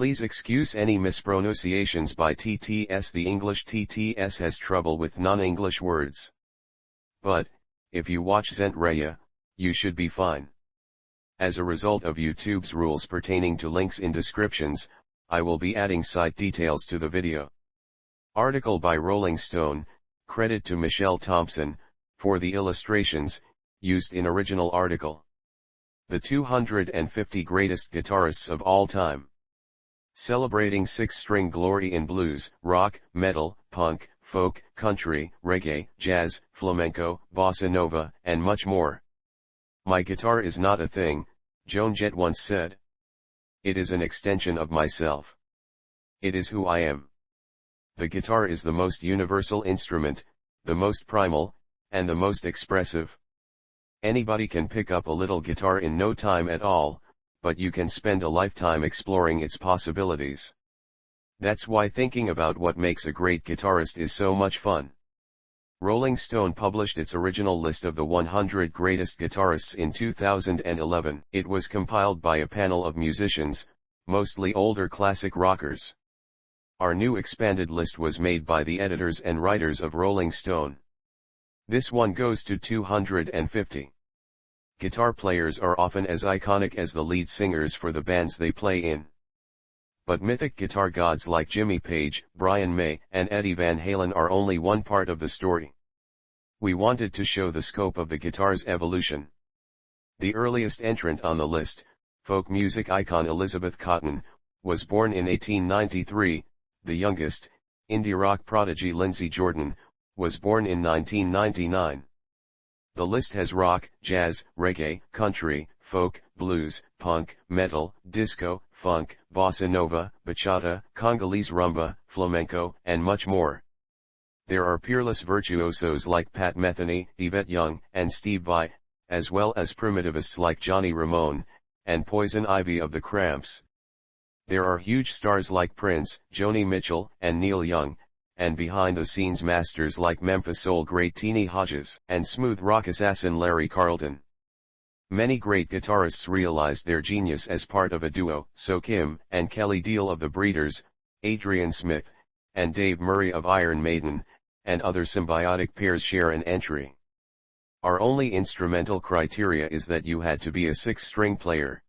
Please excuse any mispronunciations by TTS. The English TTS has trouble with non-English words. But, if you watch Zentraya, you should be fine. As a result of YouTube's rules pertaining to links in descriptions, I will be adding site details to the video. Article by Rolling Stone, credit to Michelle Thompson, for the illustrations, used in original article. The 250 greatest guitarists of all time. Celebrating six-string glory in blues, rock, metal, punk, folk, country, reggae, jazz, flamenco, bossa nova, and much more. My guitar is not a thing, Joan Jett once said. It is an extension of myself. It is who I am. The guitar is the most universal instrument, the most primal, and the most expressive. Anybody can pick up a little guitar in no time at all, but you can spend a lifetime exploring its possibilities. That's why thinking about what makes a great guitarist is so much fun. Rolling Stone published its original list of the 100 greatest guitarists in 2011. It was compiled by a panel of musicians, mostly older classic rockers. Our new expanded list was made by the editors and writers of Rolling Stone. This one goes to 250. Guitar players are often as iconic as the lead singers for the bands they play in. But mythic guitar gods like Jimmy Page, Brian May, and Eddie Van Halen are only one part of the story. We wanted to show the scope of the guitar's evolution. The earliest entrant on the list, folk music icon Elizabeth Cotten, was born in 1893, the youngest, indie rock prodigy Lindsey Jordan, was born in 1999. The list has rock, jazz, reggae, country, folk, blues, punk, metal, disco, funk, bossa nova, bachata, Congolese rumba, flamenco, and much more. There are peerless virtuosos like Pat Metheny, Yvette Young, and Steve Vai, as well as primitivists like Johnny Ramone, and Poison Ivy of the Cramps. There are huge stars like Prince, Joni Mitchell, and Neil Young, and behind-the-scenes masters like Memphis Soul great Teenie Hodges, and smooth rock assassin Larry Carlton. Many great guitarists realized their genius as part of a duo, so Kim and Kelly Deal of the Breeders, Adrian Smith, and Dave Murray of Iron Maiden, and other symbiotic pairs share an entry. Our only instrumental criteria is that you had to be a six-string player.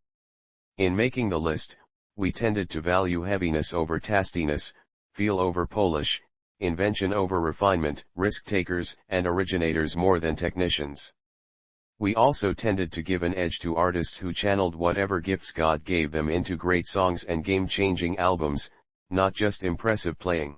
In making the list, we tended to value heaviness over tastiness, feel over polish, invention over refinement, risk-takers and originators more than technicians. We also tended to give an edge to artists who channeled whatever gifts God gave them into great songs and game-changing albums, not just impressive playing.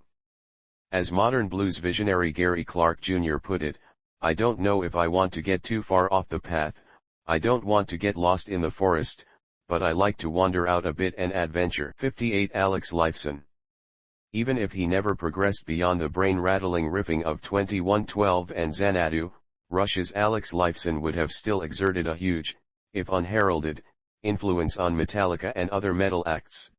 As modern blues visionary Gary Clark Jr. put it, I don't know if I want to get too far off the path, I don't want to get lost in the forest, but I like to wander out a bit and adventure. 58 Alex Lifeson. Even if he never progressed beyond the brain-rattling riffing of 2112 and Xanadu, Rush's Alex Lifeson would have still exerted a huge, if unheralded, influence on Metallica and other metal acts.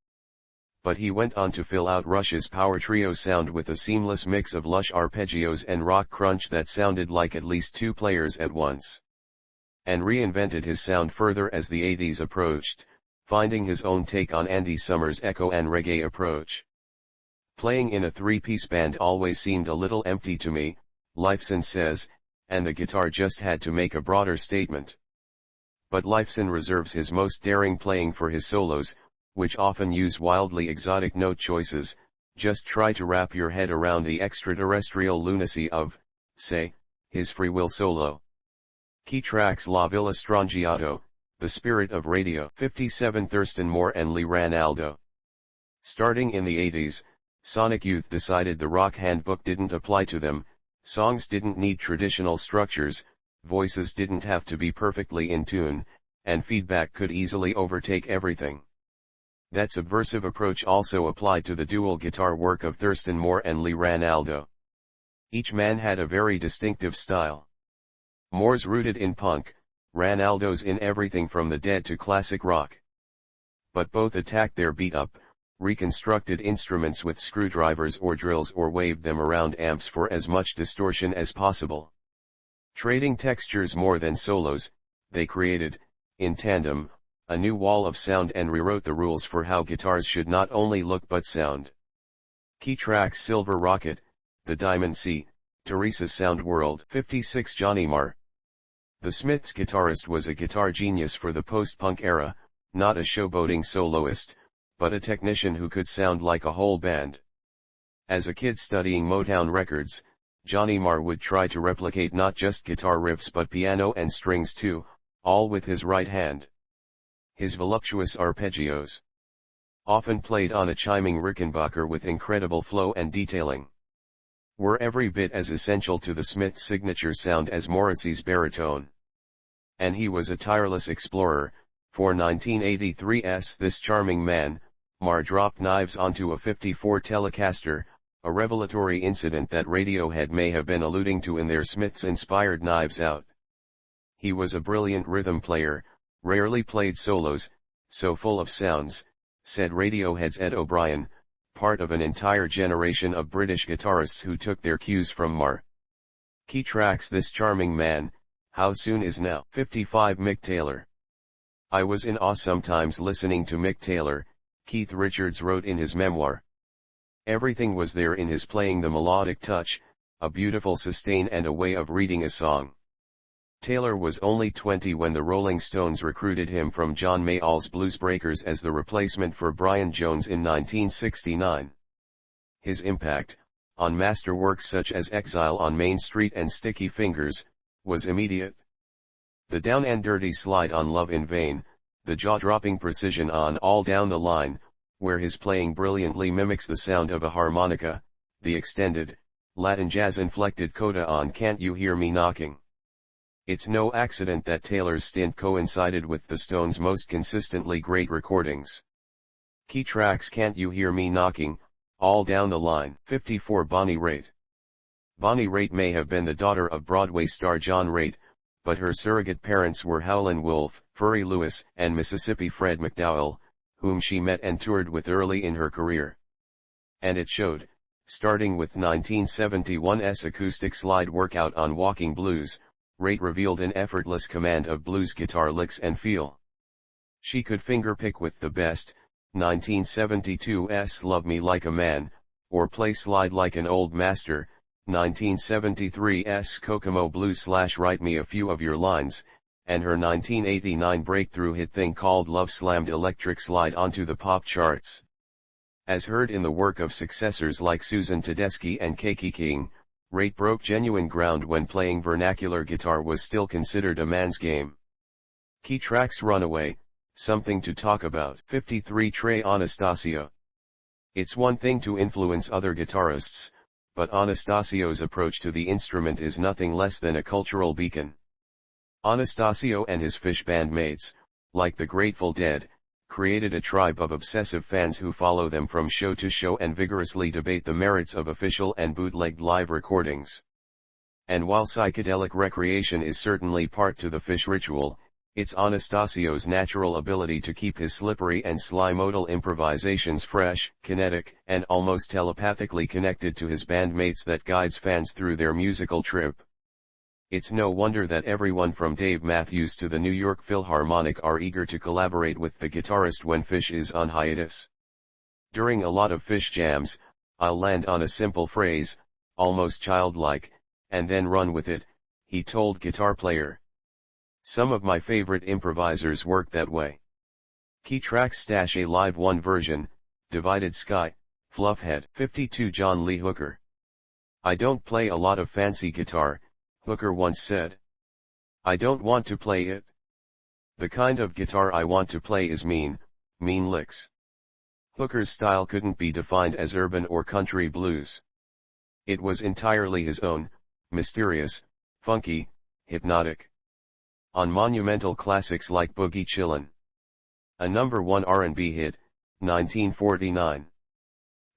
But he went on to fill out Rush's power trio sound with a seamless mix of lush arpeggios and rock crunch that sounded like at least two players at once. And reinvented his sound further as the 80s approached, finding his own take on Andy Summers' echo and reggae approach. Playing in a three-piece band always seemed a little empty to me, Lifeson says, and the guitar just had to make a broader statement. But Lifeson reserves his most daring playing for his solos, which often use wildly exotic note choices. Just try to wrap your head around the extraterrestrial lunacy of, say, his Free Will solo. Key tracks: La Villa Strangiato, The Spirit of Radio, 57 Thurston Moore and Lee Ranaldo. Starting in the 80s, Sonic Youth decided the rock handbook didn't apply to them, songs didn't need traditional structures, voices didn't have to be perfectly in tune, and feedback could easily overtake everything. That subversive approach also applied to the dual guitar work of Thurston Moore and Lee Ranaldo. Each man had a very distinctive style. Moore's rooted in punk, Ranaldo's in everything from the Dead to classic rock. But both attacked their beat-up, reconstructed instruments with screwdrivers or drills or waved them around amps for as much distortion as possible. Trading textures more than solos, they created, in tandem, a new wall of sound and rewrote the rules for how guitars should not only look but sound. Key tracks: Silver Rocket, The Diamond Sea, Teresa's Sound World. 56 Johnny Marr. The Smiths guitarist was a guitar genius for the post-punk era, not a showboating soloist, but a technician who could sound like a whole band. As a kid studying Motown records, Johnny Marr would try to replicate not just guitar riffs but piano and strings too, all with his right hand. His voluptuous arpeggios, often played on a chiming Rickenbacker with incredible flow and detailing, were every bit as essential to the Smiths' signature sound as Morrissey's baritone. And he was a tireless explorer. For 1983's This Charming Man, Marr dropped knives onto a 54 Telecaster, a revelatory incident that Radiohead may have been alluding to in their Smiths-inspired Knives Out. He was a brilliant rhythm player, rarely played solos, so full of sounds, said Radiohead's Ed O'Brien, part of an entire generation of British guitarists who took their cues from Marr. Key tracks: This Charming Man, How Soon Is Now. 55 Mick Taylor. I was in awe sometimes listening to Mick Taylor, Keith Richards wrote in his memoir. Everything was there in his playing: the melodic touch, a beautiful sustain and a way of reading a song. Taylor was only 20 when the Rolling Stones recruited him from John Mayall's Blues Breakers as the replacement for Brian Jones in 1969. His impact, on masterworks such as Exile on Main Street and Sticky Fingers, was immediate. The down and dirty slide on Love in Vain, the jaw-dropping precision on All Down the Line, where his playing brilliantly mimics the sound of a harmonica, the extended, Latin jazz-inflected coda on Can't You Hear Me Knocking. It's no accident that Taylor's stint coincided with the Stones' most consistently great recordings. Key tracks: Can't You Hear Me Knocking, All Down the Line. 54 Bonnie Raitt. Bonnie Raitt may have been the daughter of Broadway star John Raitt, but her surrogate parents were Howlin' Wolf, Furry Lewis, and Mississippi Fred McDowell, whom she met and toured with early in her career. And it showed, starting with 1971's acoustic slide workout on Walking Blues. Raitt revealed an effortless command of blues guitar licks and feel. She could fingerpick with the best, 1972's Love Me Like a Man, or play slide like an old master, 1973's Kokomo Blues / Write Me a Few of Your Lines, and her 1989 breakthrough hit Thing Called Love slammed electric slide onto the pop charts. As heard in the work of successors like Susan Tedeschi and Keiki King, Raitt broke genuine ground when playing vernacular guitar was still considered a man's game. Key tracks: Runaway, Something to Talk About. 53 Trey Anastasio. It's one thing to influence other guitarists, but Anastasio's approach to the instrument is nothing less than a cultural beacon. Anastasio and his Fish bandmates, like the Grateful Dead, created a tribe of obsessive fans who follow them from show to show and vigorously debate the merits of official and bootlegged live recordings. And while psychedelic recreation is certainly part to the Fish ritual, it's Anastasio's natural ability to keep his slippery and sly modal improvisations fresh, kinetic, and almost telepathically connected to his bandmates that guides fans through their musical trip. It's no wonder that everyone from Dave Matthews to the New York Philharmonic are eager to collaborate with the guitarist when Fish is on hiatus. During a lot of Fish jams, I'll land on a simple phrase, almost childlike, and then run with it, he told Guitar Player. Some of my favorite improvisers work that way. Key tracks: Stash A Live 1 version, Divided Sky, Fluffhead. 52 John Lee Hooker. I don't play a lot of fancy guitar, Hooker once said. I don't want to play it. The kind of guitar I want to play is mean licks. Hooker's style couldn't be defined as urban or country blues. It was entirely his own, mysterious, funky, hypnotic. On monumental classics like Boogie Chillin', a #1 R&B hit, 1949.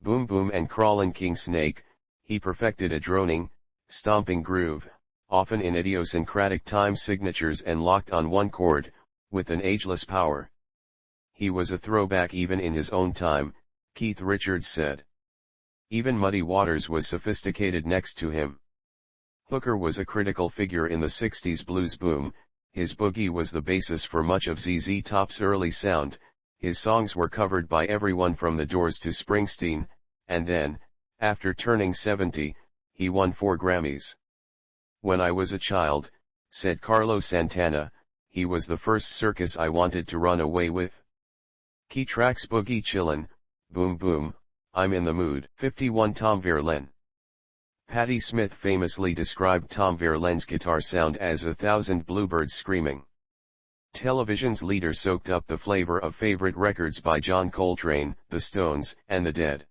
Boom Boom and Crawlin' King Snake, he perfected a droning, stomping groove, often in idiosyncratic time signatures and locked on one chord, with an ageless power. He was a throwback even in his own time, Keith Richards said. Even Muddy Waters was sophisticated next to him. Hooker was a critical figure in the 60s blues boom, His boogie was the basis for much of ZZ Top's early sound. His songs were covered by everyone from The Doors to Springsteen, and then, after turning 70, he won 4 Grammys. When I was a child, said Carlos Santana, he was the first circus I wanted to run away with. Key tracks: Boogie Chillin', Boom Boom, I'm in the Mood. 51 Tom Verlaine. Patti Smith famously described Tom Verlaine's guitar sound as 1,000 bluebirds screaming. Television's leader soaked up the flavor of favorite records by John Coltrane, The Stones, and The Dead.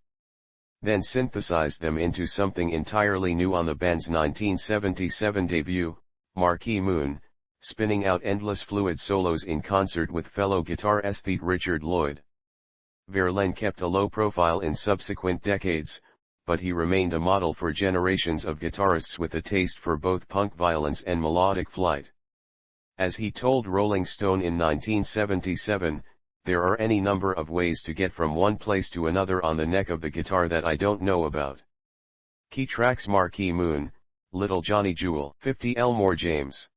Then synthesized them into something entirely new on the band's 1977 debut, Marquee Moon, spinning out endless fluid solos in concert with fellow guitar aesthete Richard Lloyd. Verlaine kept a low profile in subsequent decades, but he remained a model for generations of guitarists with a taste for both punk violence and melodic flight. As he told Rolling Stone in 1977, there are any number of ways to get from one place to another on the neck of the guitar that I don't know about. Key tracks: Marquee Moon, Little Johnny Jewel. 50 Elmore James.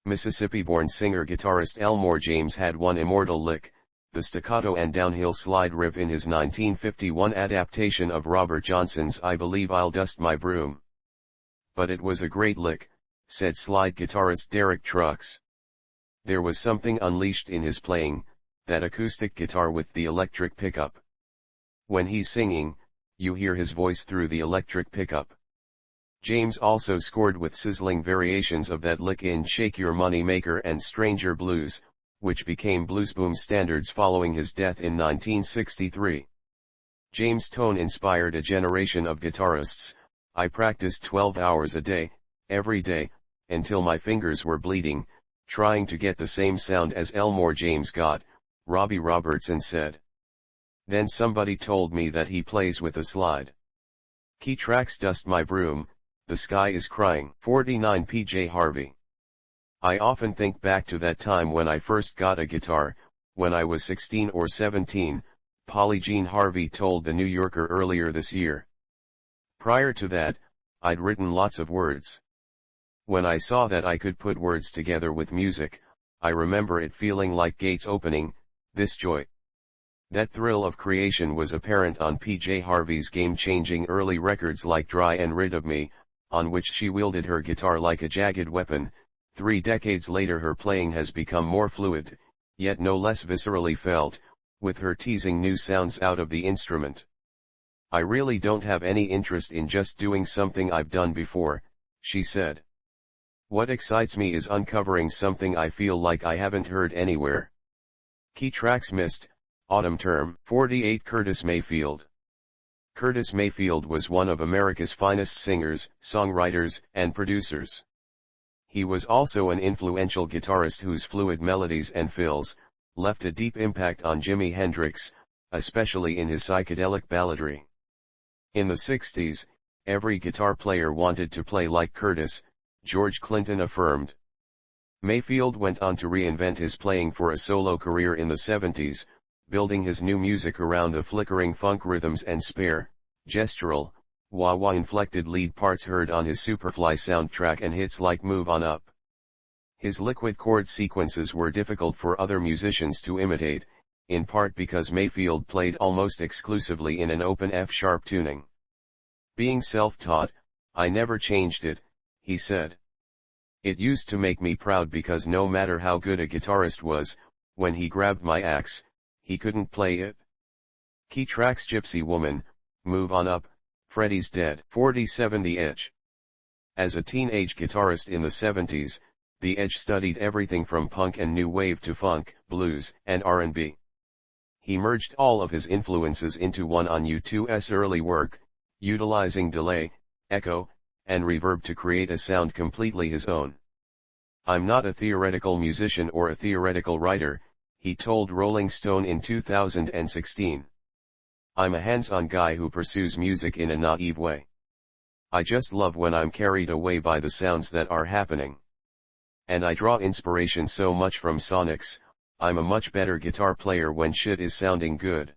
Mississippi-born singer-guitarist Elmore James had one immortal lick, the staccato and downhill slide riff in his 1951 adaptation of Robert Johnson's I Believe I'll Dust My Broom. But it was a great lick, said slide guitarist Derek Trucks. There was something unleashed in his playing, that acoustic guitar with the electric pickup. When he's singing, you hear his voice through the electric pickup. James also scored with sizzling variations of that lick in Shake Your Money Maker and Stranger Blues, which became bluesboom standards following his death in 1963. James' tone inspired a generation of guitarists. I practiced 12 hours a day, every day, until my fingers were bleeding, trying to get the same sound as Elmore James got, Robbie Robertson said. Then somebody told me that he plays with a slide. Key tracks: Dust My Broom, The Sky Is Crying. 49 PJ Harvey. I often think back to that time when I first got a guitar, when I was 16 or 17, Polly Jean Harvey told The New Yorker earlier this year. Prior to that, I'd written lots of words. When I saw that I could put words together with music, I remember it feeling like gates opening, this joy. That thrill of creation was apparent on PJ Harvey's game-changing early records like Dry and Rid of Me, on which she wielded her guitar like a jagged weapon. 3 decades later her playing has become more fluid, yet no less viscerally felt, with her teasing new sounds out of the instrument. I really don't have any interest in just doing something I've done before, she said. What excites me is uncovering something I feel like I haven't heard anywhere. Key tracks: Mist, Autumn Term. 48 Curtis Mayfield. Curtis Mayfield was one of America's finest singers, songwriters, and producers. He was also an influential guitarist whose fluid melodies and fills left a deep impact on Jimi Hendrix, especially in his psychedelic balladry. In the 60s, every guitar player wanted to play like Curtis, George Clinton affirmed. Mayfield went on to reinvent his playing for a solo career in the 70s, building his new music around the flickering funk rhythms and spare, gestural, wah-wah inflected lead parts heard on his Superfly soundtrack and hits like Move On Up. His liquid chord sequences were difficult for other musicians to imitate, in part because Mayfield played almost exclusively in an open F-sharp tuning. Being self-taught, I never changed it, he said. It used to make me proud because no matter how good a guitarist was, when he grabbed my axe, he couldn't play it. Key tracks: Gypsy Woman, Move On Up, Freddie's Dead. 47 The Edge. As a teenage guitarist in the 70s, The Edge studied everything from punk and new wave to funk, blues, and R&B. He merged all of his influences into one on U2's early work, utilizing delay, echo, and reverb to create a sound completely his own. I'm not a theoretical musician or a theoretical writer, he told Rolling Stone in 2016. I'm a hands-on guy who pursues music in a naive way. I just love when I'm carried away by the sounds that are happening. And I draw inspiration so much from sonics. I'm a much better guitar player when shit is sounding good.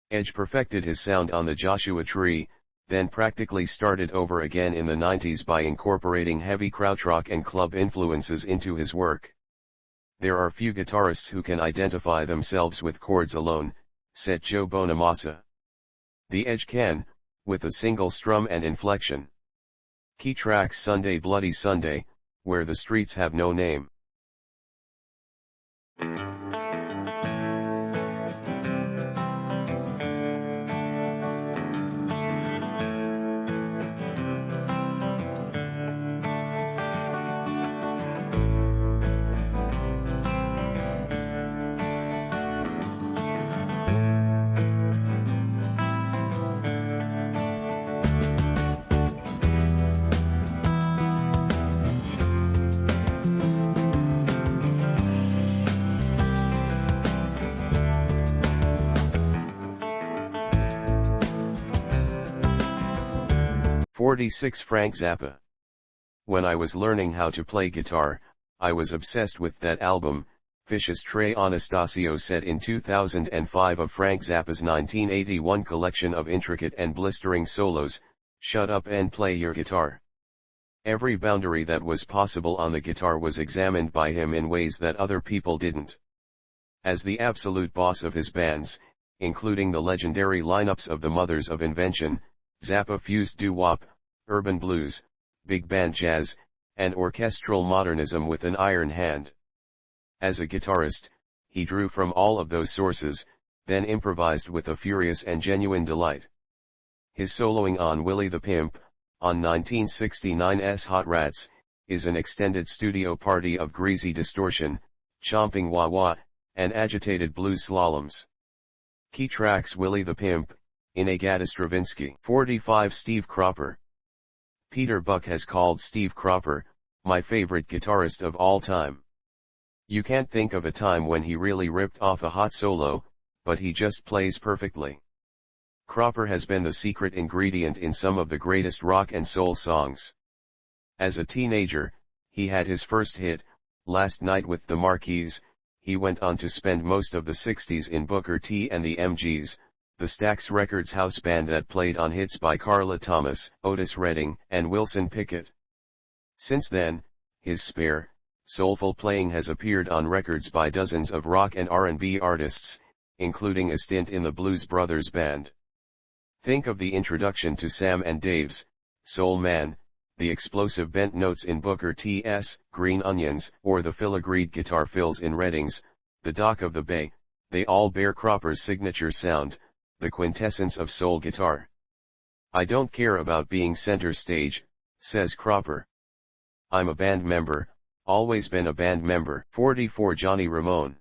Edge perfected his sound on the Joshua Tree, then practically started over again in the 90s by incorporating heavy krautrock and club influences into his work. "There are few guitarists who can identify themselves with chords alone," said Joe Bonamassa. "The Edge can, with a single strum and inflection." Key tracks: Sunday Bloody Sunday, Where the Streets Have No Name. "46 Frank Zappa. When I was learning how to play guitar, I was obsessed with that album," Fish's Trey Anastasio said in 2005 of Frank Zappa's 1981 collection of intricate and blistering solos, "Shut up and play your guitar." Every boundary that was possible on the guitar was examined by him in ways that other people didn't. As the absolute boss of his bands, including the legendary lineups of the Mothers of Invention, Zappa fused doo-wop, urban blues, big band jazz, and orchestral modernism with an iron hand. As a guitarist, he drew from all of those sources, then improvised with a furious and genuine delight. His soloing on Willie the Pimp, on 1969's Hot Rats, is an extended studio party of greasy distortion, chomping wah-wah, and agitated blues slaloms. Key tracks: Willie the Pimp, In-A-Gadda Stravinsky. 45 Steve Cropper. Peter Buck has called Steve Cropper, "my favorite guitarist of all time. You can't think of a time when he really ripped off a hot solo, but he just plays perfectly." Cropper has been the secret ingredient in some of the greatest rock and soul songs. As a teenager, he had his first hit, Last Night with the Marquis. He went on to spend most of the 60s in Booker T and the MGs, the Stax Records house band that played on hits by Carla Thomas, Otis Redding, and Wilson Pickett. Since then, his spare, soulful playing has appeared on records by dozens of rock and R&B artists, including a stint in the Blues Brothers Band. Think of the introduction to Sam and Dave's Soul Man, the explosive bent notes in Booker T's Green Onions, or the filigreed guitar fills in Redding's The Dock of the Bay. They all bear Cropper's signature sound, the quintessence of soul guitar. "I don't care about being center stage," says Cropper. "I'm a band member, always been a band member." 44 Johnny Ramone.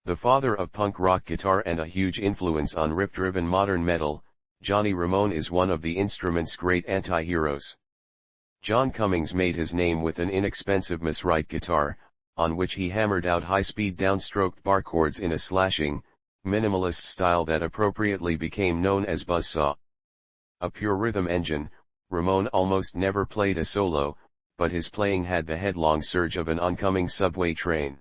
The father of punk rock guitar and a huge influence on riff-driven modern metal, Johnny Ramone is one of the instrument's great anti-heroes. John Cummings made his name with an inexpensive Miss Wright guitar, on which he hammered out high-speed downstroked bar chords in a slashing, minimalist style that appropriately became known as buzzsaw. A pure rhythm engine, Ramone almost never played a solo, but his playing had the headlong surge of an oncoming subway train.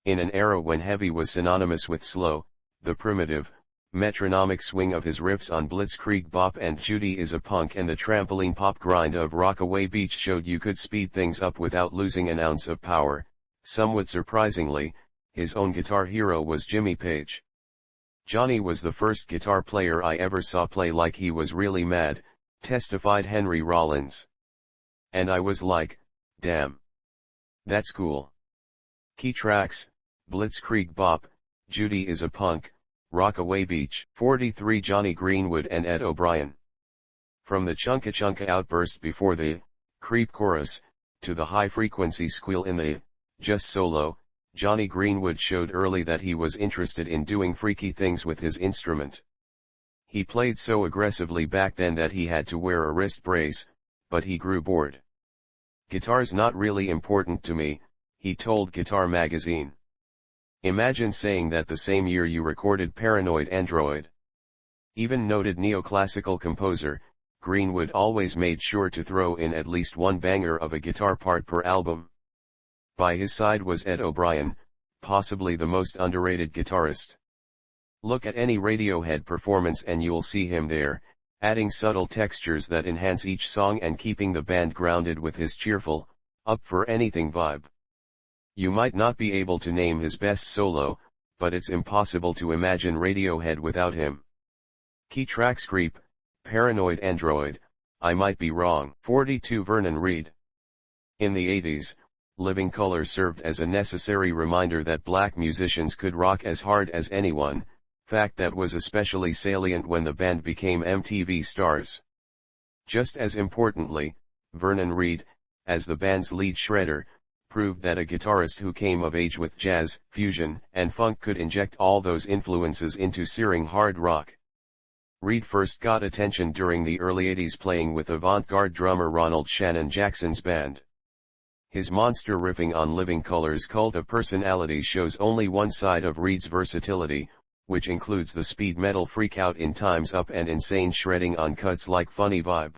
In an era when heavy was synonymous with slow, the primitive, metronomic swing of his riffs on Blitzkrieg Bop and Judy is a Punk and the trampoline pop grind of Rockaway Beach showed you could speed things up without losing an ounce of power. Somewhat surprisingly, his own guitar hero was Jimmy Page. "Johnny was the first guitar player I ever saw play like he was really mad," testified Henry Rollins. "And I was like, damn. That's cool." Key tracks: Blitzkrieg Bop, Judy is a Punk, Rockaway Beach. 43 Johnny Greenwood and Ed O'Brien. From the chunka chunka outburst before the creep chorus, to the high-frequency squeal in the just solo, Johnny Greenwood showed early that he was interested in doing freaky things with his instrument. He played so aggressively back then that he had to wear a wrist brace, but he grew bored. "Guitar's not really important to me," he told Guitar Magazine. Imagine saying that the same year you recorded Paranoid Android. Even noted neoclassical composer, Greenwood always made sure to throw in at least one banger of a guitar part per album. By his side was Ed O'Brien, possibly the most underrated guitarist. Look at any Radiohead performance and you'll see him there, adding subtle textures that enhance each song and keeping the band grounded with his cheerful, up-for-anything vibe. You might not be able to name his best solo, but it's impossible to imagine Radiohead without him. Key tracks: Creep, Paranoid Android, I Might Be Wrong. 42 Vernon Reid. In the 80s, Living Colour served as a necessary reminder that black musicians could rock as hard as anyone, fact that was especially salient when the band became MTV stars. Just as importantly, Vernon Reid, as the band's lead shredder, proved that a guitarist who came of age with jazz, fusion, and funk could inject all those influences into searing hard rock. Reid first got attention during the early 80s playing with avant-garde drummer Ronald Shannon Jackson's band. His monster riffing on Living Colour's Cult of Personality shows only one side of Reid's versatility, which includes the speed metal freakout in Time's Up and insane shredding on cuts like Funny Vibe.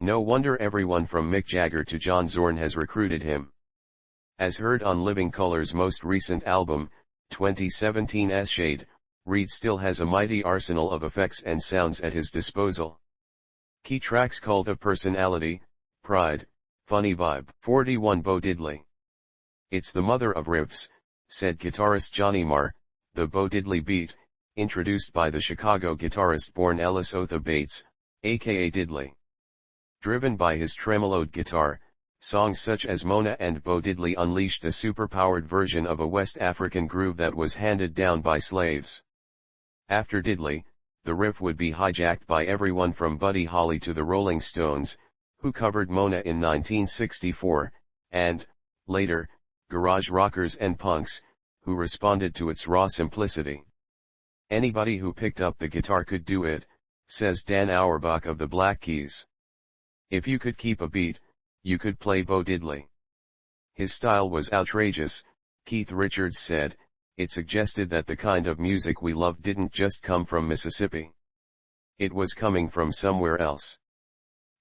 No wonder everyone from Mick Jagger to John Zorn has recruited him. As heard on Living Colour's most recent album, 2017's Shade, Reid still has a mighty arsenal of effects and sounds at his disposal. Key tracks: Cult of Personality, Pride, Funny Vibe. 41 Bo Diddley. It's the mother of riffs, said guitarist Johnny Marr. The Bo Diddley beat, introduced by the Chicago guitarist born Ellis Otha Bates, aka Diddley. Driven by his tremoloed guitar, songs such as Mona and Bo Diddley unleashed a superpowered version of a West African groove that was handed down by slaves. After Diddley, the riff would be hijacked by everyone from Buddy Holly to the Rolling Stones, who covered Mona in 1964, and, later, garage rockers and punks, who responded to its raw simplicity. Anybody who picked up the guitar could do it, says Dan Auerbach of the Black Keys. If you could keep a beat, you could play Bo Diddley. His style was outrageous, Keith Richards said. It suggested that the kind of music we loved didn't just come from Mississippi. It was coming from somewhere else.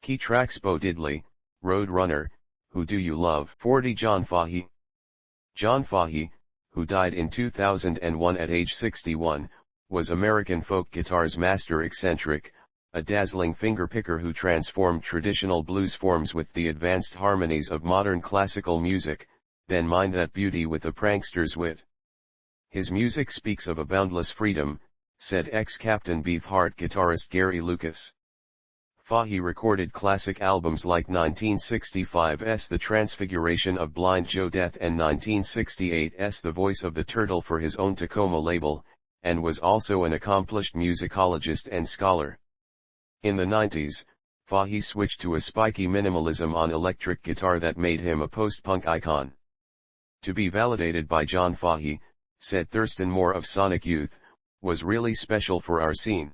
Key tracks: Bo Diddley, Road Runner, Who Do You Love? 40 John Fahey. John Fahey, who died in 2001 at age 61, was American folk guitar's master eccentric, a dazzling fingerpicker who transformed traditional blues forms with the advanced harmonies of modern classical music, then mined that beauty with a prankster's wit. His music speaks of a boundless freedom, said ex-Captain Beefheart guitarist Gary Lucas. Fahey recorded classic albums like 1965's The Transfiguration of Blind Joe Death and 1968's The Voice of the Turtle for his own Tacoma label, and was also an accomplished musicologist and scholar. In the 90s, Fahey switched to a spiky minimalism on electric guitar that made him a post-punk icon. To be validated by John Fahey, said Thurston Moore of Sonic Youth, was really special for our scene.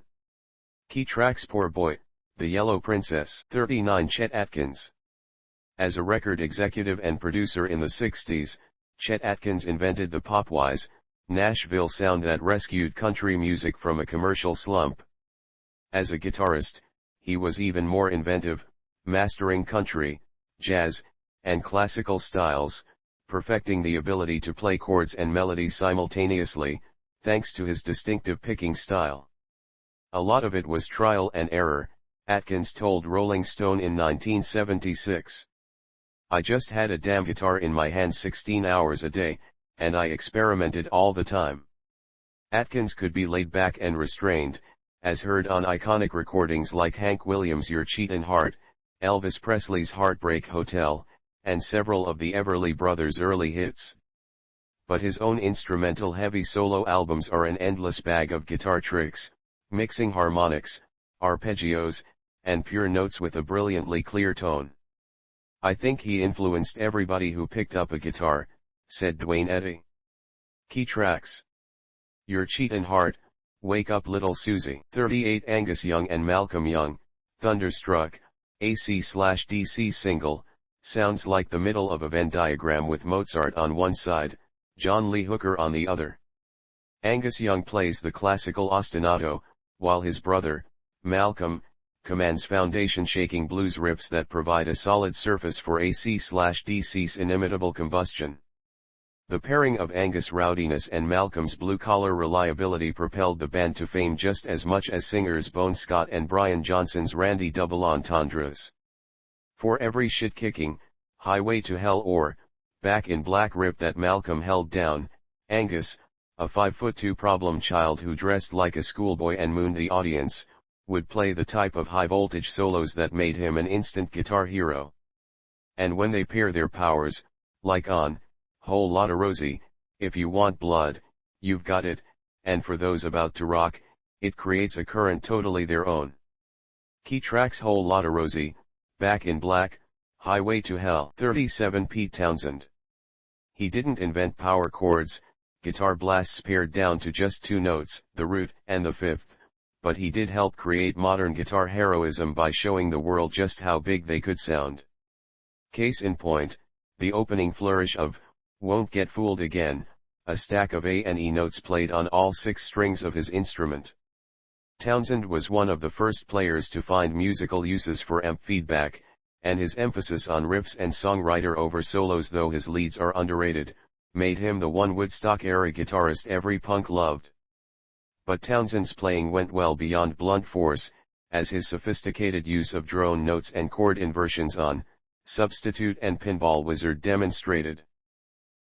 Key tracks: Poor Boy, The Yellow Princess. 39 Chet Atkins. As a record executive and producer in the 60s, Chet Atkins invented the pop-wise, Nashville sound that rescued country music from a commercial slump. As a guitarist, he was even more inventive, mastering country, jazz, and classical styles, perfecting the ability to play chords and melodies simultaneously, thanks to his distinctive picking style. A lot of it was trial and error, Atkins told Rolling Stone in 1976. I just had a damn guitar in my hand 16 hours a day, and I experimented all the time. Atkins could be laid back and restrained, as heard on iconic recordings like Hank Williams' Your Cheatin' Heart, Elvis Presley's Heartbreak Hotel, and several of the Everly Brothers' early hits. But his own instrumental heavy solo albums are an endless bag of guitar tricks, mixing harmonics, arpeggios, and pure notes with a brilliantly clear tone. I think he influenced everybody who picked up a guitar, said Dwayne Eddy. Key tracks: Your Cheatin' Heart, Wake Up Little Susie. 38 Angus Young and Malcolm Young, Thunderstruck, AC/DC single, sounds like the middle of a Venn diagram with Mozart on one side, John Lee Hooker on the other. Angus Young plays the classical ostinato, while his brother, Malcolm, commands foundation-shaking blues riffs that provide a solid surface for AC/DC's inimitable combustion. The pairing of Angus' rowdiness and Malcolm's blue-collar reliability propelled the band to fame just as much as singers Bon Scott and Brian Johnson's randy double entendres. For every shit-kicking, Highway to Hell or Back in Black rip that Malcolm held down, Angus, a 5'2" problem child who dressed like a schoolboy and mooned the audience, would play the type of high-voltage solos that made him an instant guitar hero. And when they pair their powers, like on Whole Lotta Rosie, if you want blood, you've got it, and for those about to rock, it creates a current totally their own. Key tracks: Whole Lotta Rosie, Back in Black, Highway to Hell. 37 Pete Townshend. He didn't invent power chords, guitar blasts pared down to just 2 notes, the root and the fifth, but he did help create modern guitar heroism by showing the world just how big they could sound. Case in point, the opening flourish of Won't Get Fooled Again, a stack of A and E notes played on all 6 strings of his instrument. Townshend was one of the first players to find musical uses for amp feedback, and his emphasis on riffs and songwriter over solos, though his leads are underrated, made him the one Woodstock-era guitarist every punk loved. But Townshend's playing went well beyond blunt force, as his sophisticated use of drone notes and chord inversions on Substitute and Pinball Wizard demonstrated.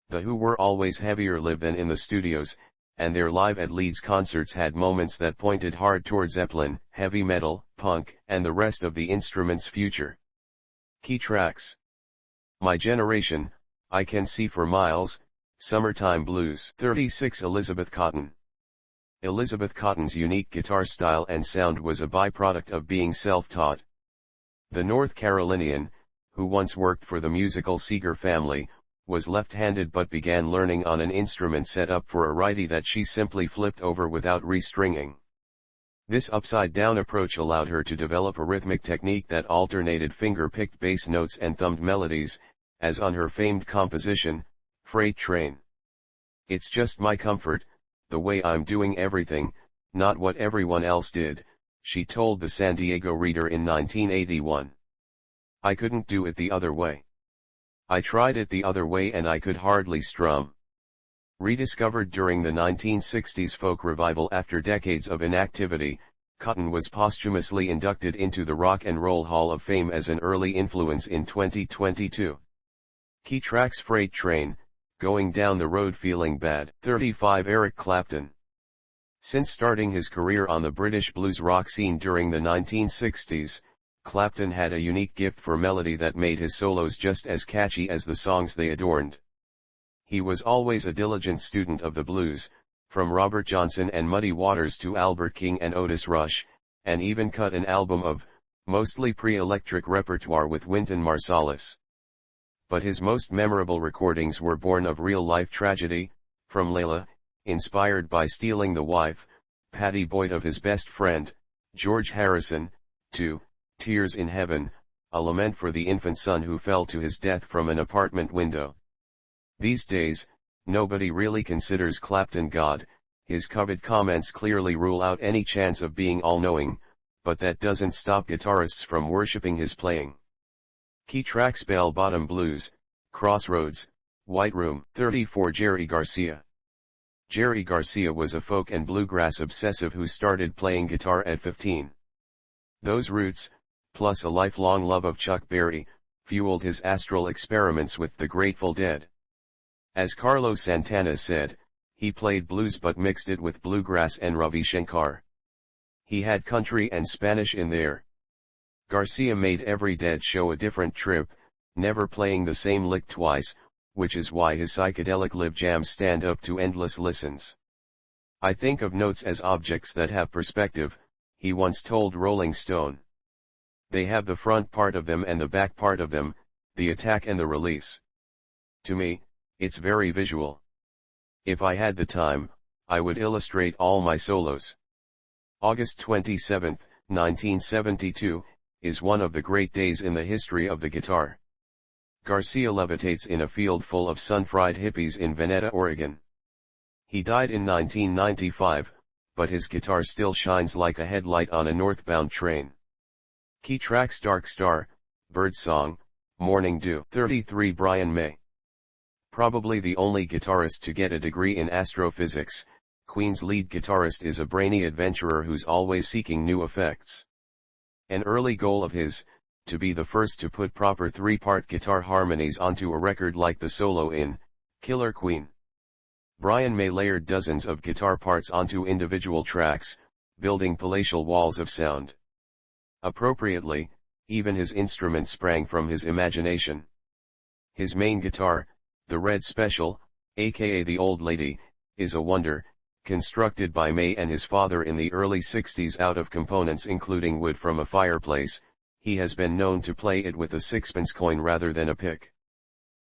The Who were always heavier live than in the studios, and their Live at Leeds concerts had moments that pointed hard toward Zeppelin, heavy metal, punk, and the rest of the instrument's future. Key tracks: My Generation, I Can See for Miles, Summertime Blues. 36 Elizabeth Cotten. Elizabeth Cotten's unique guitar style and sound was a byproduct of being self-taught. The North Carolinian, who once worked for the musical Seeger family, was left-handed but began learning on an instrument set up for a righty that she simply flipped over without restringing. This upside-down approach allowed her to develop a rhythmic technique that alternated finger-picked bass notes and thumbed melodies, as on her famed composition, Freight Train. It's just my comfort, the way I'm doing everything, not what everyone else did, she told the San Diego Reader in 1981. I couldn't do it the other way. I tried it the other way and I could hardly strum. Rediscovered during the 1960s folk revival after decades of inactivity, Cotten was posthumously inducted into the Rock and Roll Hall of Fame as an early influence in 2022. Key tracks: Freight Train, Going Down the Road Feeling Bad. 35 Eric Clapton. Since starting his career on the British blues rock scene during the 1960s, Clapton had a unique gift for melody that made his solos just as catchy as the songs they adorned. He was always a diligent student of the blues, from Robert Johnson and Muddy Waters to Albert King and Otis Rush, and even cut an album of mostly pre-electric repertoire with Wynton Marsalis. But his most memorable recordings were born of real-life tragedy, from Layla, inspired by stealing the wife, Pattie Boyd, of his best friend, George Harrison, to Tears in Heaven, a lament for the infant son who fell to his death from an apartment window. These days, nobody really considers Clapton God, his coveted comments clearly rule out any chance of being all-knowing, but that doesn't stop guitarists from worshipping his playing. Key tracks: Bell Bottom Blues, Crossroads, White Room. 34 Jerry Garcia. Jerry Garcia was a folk and bluegrass obsessive who started playing guitar at 15. Those roots, plus a lifelong love of Chuck Berry, fueled his astral experiments with the Grateful Dead. As Carlos Santana said, he played blues but mixed it with bluegrass and Ravi Shankar. He had country and Spanish in there. Garcia made every Dead show a different trip, never playing the same lick twice, which is why his psychedelic live jams stand up to endless listens. I think of notes as objects that have perspective, he once told Rolling Stone. They have the front part of them and the back part of them, the attack and the release. To me, it's very visual. If I had the time, I would illustrate all my solos. August 27, 1972, is one of the great days in the history of the guitar. Garcia levitates in a field full of sun-fried hippies in Veneta, Oregon. He died in 1995, but his guitar still shines like a headlight on a northbound train. Key tracks: Dark Star, Birdsong, Morning Dew. 33 Brian May. Probably the only guitarist to get a degree in astrophysics, Queen's lead guitarist is a brainy adventurer who's always seeking new effects. An early goal of his, to be the first to put proper three-part guitar harmonies onto a record like the solo in Killer Queen. Brian May layered dozens of guitar parts onto individual tracks, building palatial walls of sound. Appropriately, even his instrument sprang from his imagination. His main guitar, the Red Special, aka the Old Lady, is a wonder, constructed by May and his father in the early 60s out of components including wood from a fireplace. He has been known to play it with a sixpence coin rather than a pick.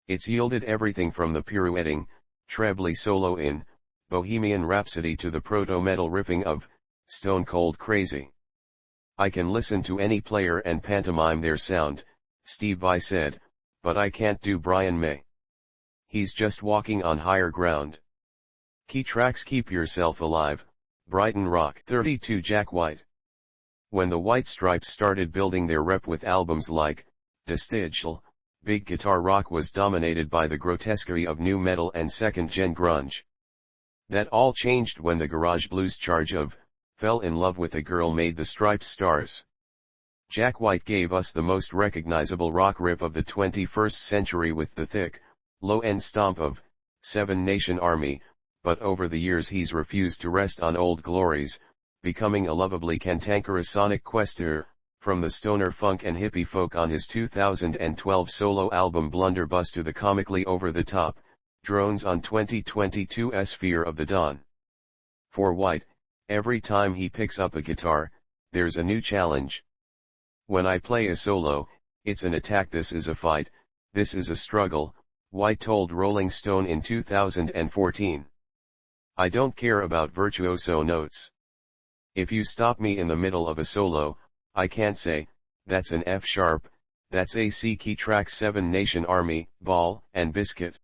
It's yielded everything from the pirouetting, trebly solo in Bohemian Rhapsody to the proto-metal riffing of Stone Cold Crazy. I can listen to any player and pantomime their sound, Steve Vai said, but I can't do Brian May. He's just walking on higher ground. Key tracks: Keep Yourself Alive, Brighton Rock. 32 Jack White. When the White Stripes started building their rep with albums like Digital, big guitar rock was dominated by the grotesquerie of nu metal and second-gen grunge. That all changed when the garage blues charge of Fell in Love with a Girl made the Stripes stars. Jack White gave us the most recognizable rock riff of the 21st century with the thick, low-end stomp of Seven Nation Army, but over the years he's refused to rest on old glories, becoming a lovably cantankerous sonic questioner, from the stoner funk and hippie folk on his 2012 solo album Blunderbuss to the comically over-the-top drones on 2022's Fear of the Dawn. For White, every time he picks up a guitar, there's a new challenge. When I play a solo, it's an attack. This is a fight, this is a struggle, White told Rolling Stone in 2014. I don't care about virtuoso notes. If you stop me in the middle of a solo, I can't say, that's an F sharp, that's a C key track. Seven Nation Army, Ball and Biscuit.